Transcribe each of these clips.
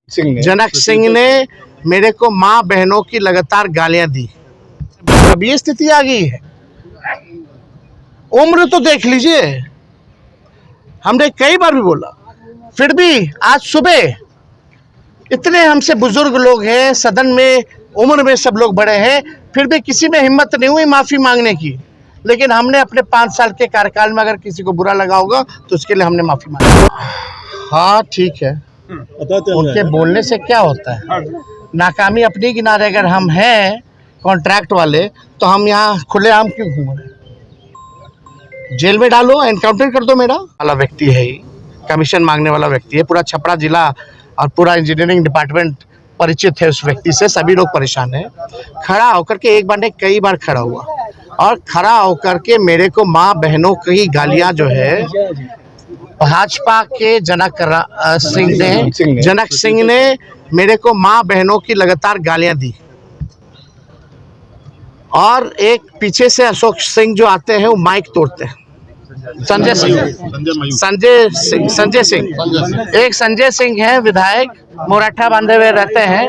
जनक सिंह ने मेरे को माँ बहनों की लगातार गालियां दी। अब ये स्थिति आ गई है। उम्र तो देख लीजिए, हमने कई बार भी बोला, फिर भी आज सुबह इतने हमसे बुजुर्ग लोग हैं सदन में, उम्र में सब लोग बड़े हैं, फिर भी किसी में हिम्मत नहीं हुई माफी मांगने की। लेकिन हमने अपने 5 साल के कार्यकाल में अगर किसी को बुरा लगा होगा तो उसके लिए हमने माफी मांगी। हाँ ठीक है, उनके बोलने से क्या होता है? नाकामी अपनी किनारे अगर हम हैं कॉन्ट्रैक्ट वाले, तो हम यहाँ खुलेआम क्यों घूम रहे हैं? जेल में डालो, एनकाउंटर कर दो। मेरा वाला व्यक्ति है, कमीशन मांगने वाला व्यक्ति है। पूरा छपरा जिला और पूरा इंजीनियरिंग डिपार्टमेंट परिचित है उस व्यक्ति से। सभी लोग परेशान हैं। खड़ा होकर के एक बार नहीं कई बार खड़ा हुआ और खड़ा होकर के मेरे को माँ बहनों की गालियां जो है भाजपा के जनक सिंह ने मेरे को माँ बहनों की लगातार गालियां दी। और एक पीछे से अशोक सिंह जो आते हैं वो माइक तोड़ते हैं। संजय सिंह है विधायक, मोराठा बांधे हुए रहते हैं,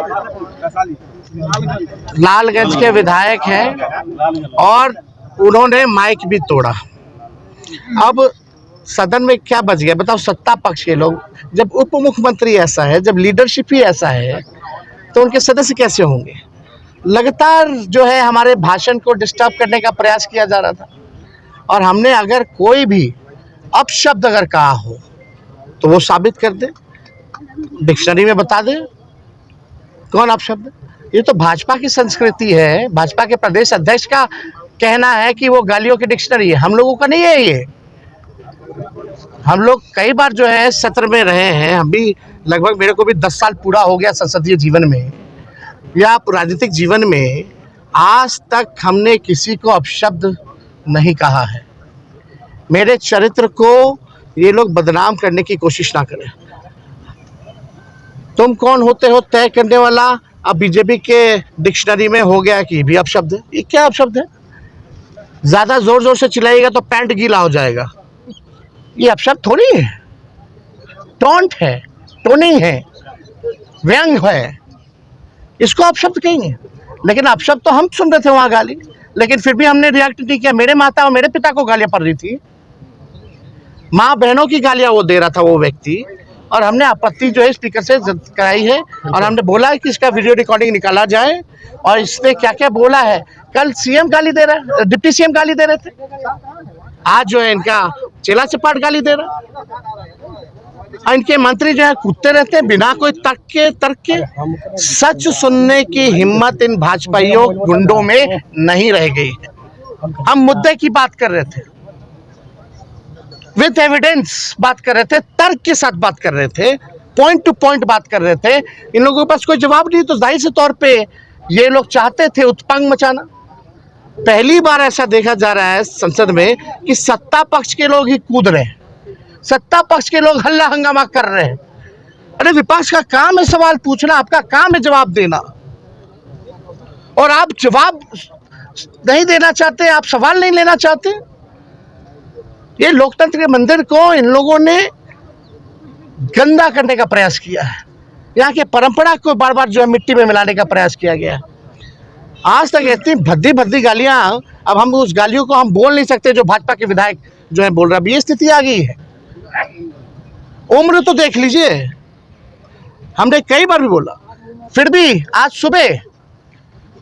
लालगंज के विधायक हैं, और उन्होंने माइक भी तोड़ा। अब सदन में क्या बच गया बताओ? सत्ता पक्ष के लोग, जब उप मुख्यमंत्री ऐसा है, जब लीडरशिप ही ऐसा है, तो उनके सदस्य कैसे होंगे? लगातार जो है हमारे भाषण को डिस्टर्ब करने का प्रयास किया जा रहा था। और हमने अगर कोई भी अपशब्द अगर कहा हो तो वो साबित कर दे, डिक्शनरी में बता दे कौन अपशब्द। ये तो भाजपा की संस्कृति है, भाजपा के प्रदेश अध्यक्ष का कहना है कि वो गालियों की डिक्शनरी है, हम लोगों का नहीं है ये। हम लोग कई बार जो है सत्र में रहे हैं, हम भी लगभग, मेरे को भी 10 साल पूरा हो गया संसदीय जीवन में या राजनीतिक जीवन में। आज तक हमने किसी को अपशब्द नहीं कहा है। मेरे चरित्र को ये लोग बदनाम करने की कोशिश ना करें। तुम कौन होते हो तय करने वाला? अब बीजेपी के डिक्शनरी में हो गया कि भी अपशब्द है। ये क्या अपशब्द है? ज्यादा जोर जोर से चिल्लाइएगा तो पैंट गीला हो जाएगा। ये अपशब्द थोड़ी है, टॉन्ट है, टोनिंग है, व्यंग है, इसको अपशब्द कहेंगे। लेकिन अपशब्द तो हम सुन रहे थे वहां गाली, लेकिन फिर भी हमने रिएक्ट नहीं किया। मेरे माता और मेरे पिता को गालियां पड़ रही थी, माँ बहनों की गालियां वो दे रहा था वो व्यक्ति, और हमने आपत्ति जो है स्पीकर से कराई है। और हमने बोला है कि इसका वीडियो रिकॉर्डिंग निकाला जाए और इसने क्या क्या बोला है। कल सीएम गाली दे रहा है, डिप्टी सीएम गाली दे रहे थे, आज जो है इनका चेला चपाट गाली दे रहा है। इनके मंत्री जो है कूदते रहते हैं बिना कोई तर्क के। सच सुनने की हिम्मत इन भाजपाइयों गुंडों में नहीं रह गई है। हम मुद्दे की बात कर रहे थे, विद एविडेंस बात कर रहे थे, तर्क के साथ बात कर रहे थे, पॉइंट टू पॉइंट बात कर रहे थे। इन लोगों के पास कोई जवाब नहीं, तो जाहिर से तौर पे ये लोग चाहते थे उत्पंग मचाना। पहली बार ऐसा देखा जा रहा है संसद में कि सत्ता पक्ष के लोग ही कूद रहे हैं, सत्ता पक्ष के लोग हल्ला हंगामा कर रहे हैं। अरे विपक्ष का काम है सवाल पूछना, आपका काम है जवाब देना, और आप जवाब नहीं देना चाहते, आप सवाल नहीं लेना चाहते। ये लोकतंत्र के मंदिर को इन लोगों ने गंदा करने का प्रयास किया है। यहाँ के परंपरा को बार बार जो है मिट्टी में मिलाने का प्रयास किया गया है। आज तक इतनी भद्दी भद्दी गालियां, अब हम उस गालियों को हम बोल नहीं सकते जो भाजपा के विधायक जो है बोल रहा है। ये स्थिति आ गई है। उम्र तो देख लीजिए, हमने कई बार भी बोला, फिर भी आज सुबह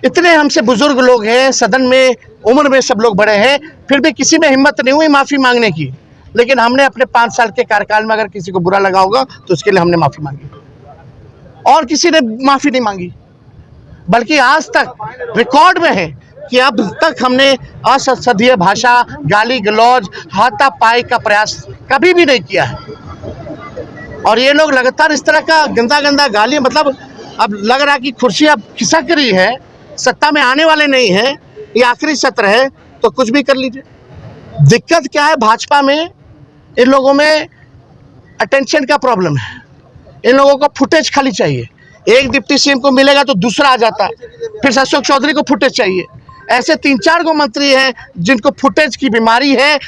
इतने हमसे बुजुर्ग लोग हैं सदन में, उम्र में सब लोग बड़े हैं, फिर भी किसी में हिम्मत नहीं हुई माफी मांगने की। लेकिन हमने अपने 5 साल के कार्यकाल में अगर किसी को बुरा लगा होगा तो उसके लिए हमने माफी मांगी, और किसी ने माफी नहीं मांगी। बल्कि आज तक रिकॉर्ड में है कि अब तक हमने असंसदीय भाषा, गाली गलौज, हाथापाई का प्रयास कभी भी नहीं किया है। और ये लोग लगातार इस तरह का गंदा गंदा गाली, मतलब अब लग रहा है कि कुर्सी अब खिसक रही है, सत्ता में आने वाले नहीं है, ये आखिरी सत्र है तो कुछ भी कर लीजिए। दिक्कत क्या है भाजपा में? इन लोगों में अटेंशन का प्रॉब्लम है। इन लोगों को फुटेज खाली चाहिए। एक डिप्टी सीएम को मिलेगा तो दूसरा आ जाता है, फिर अशोक चौधरी को फुटेज चाहिए। ऐसे 3-4 गो मंत्री हैं जिनको फुटेज की बीमारी है।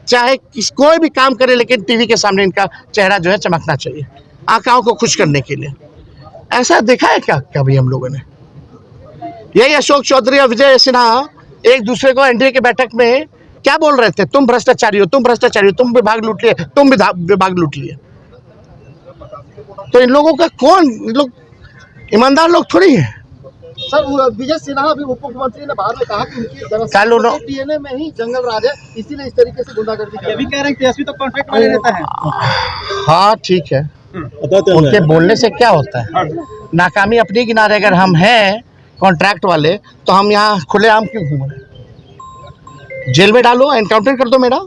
चाहे कोई भी काम करे, लेकिन टीवी के सामने इनका चेहरा जो है चमकना चाहिए, आंखों को खुश करने के लिए। ऐसा देखा है क्या कभी हम लोगों ने? यही अशोक चौधरी और विजय सिन्हा एक दूसरे को एनडीए की बैठक में क्या बोल रहे थे? तुम भ्रष्टाचारी हो, तुम भ्रष्टाचारी हो, तुम विभाग लूट लिए, तुम विभाग लूट लिए। तो इन लोगों का कौन, इन लोग ईमानदार लोग थोड़ी है। सर विजय सिन्हा भी उप मुख्यमंत्री ने बाद में कहा कि उनकी डीएनए में ही जंगल राज है, इसीलिए इस तरीके से गुंडागर्दी कर रहे हैं। अभी कह रहे हैं तेजस्वी तो कॉन्ट्रैक्ट वाले रहता है। हाँ ठीक है, उनके बोलने से क्या होता है? नाकामी अपनी किनारे अगर हम हैं कॉन्ट्रैक्ट वाले, तो हम यहाँ खुलेआम क्यों घूम रहे हैं? जेल में डालो, एनकाउंटर कर दो मेरा।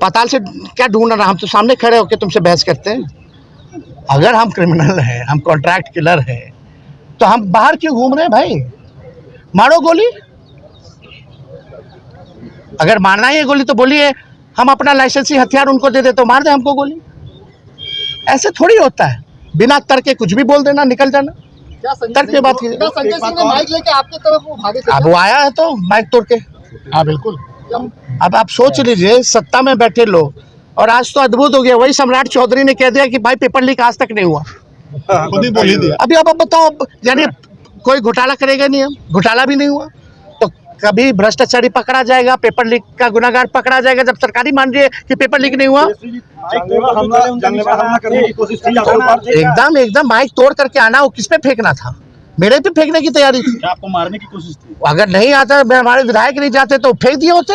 पाताल से क्या ढूंढ रहा? हम तो सामने खड़े होकर तुमसे बहस करते हैं। अगर हम क्रिमिनल हैं, हम कॉन्ट्रैक्ट किलर हैं, तो हम बाहर क्यों घूम रहे हैं भाई? मारो गोली। अगर मारना ही है गोली तो बोलिए, हम अपना लाइसेंसी हथियार उनको दे दे तो मार दे हमको गोली। ऐसे थोड़ी होता है, बिना तर्क के कुछ भी बोल देना, निकल जाना। तर्क पे बात कीजिए। संजय सिंह ने माइक लेके आपकी तरफ वो भागे थे। अब वो आया है तो माइक तोड़ के, हाँ बिल्कुल। अब आप सोच लीजिए, सत्ता में बैठे लोग, और आज तो अद्भुत हो गया, वही सम्राट चौधरी ने कह दिया कि भाई पेपर लीक आज तक नहीं हुआ। खुद ही बोल ही दिया। अभी अब बताओ, यानी कोई घोटाला करेगा नहीं, हम घोटाला भी नहीं हुआ तो कभी भ्रष्टाचारी पकड़ा जाएगा, पेपर लीक का गुनाहगार पकड़ा जाएगा जब सरकारी मान रही है कि पेपर लीक नहीं हुआ। एकदम माइक तोड़ करके आना, वो किस पे फेंकना था? मेरे पे फेंकने की तैयारी थी। आपको मारने की कोशिश थी। अगर नहीं आता, हमारे विधायक नहीं जाते तो फेंक दिए होते।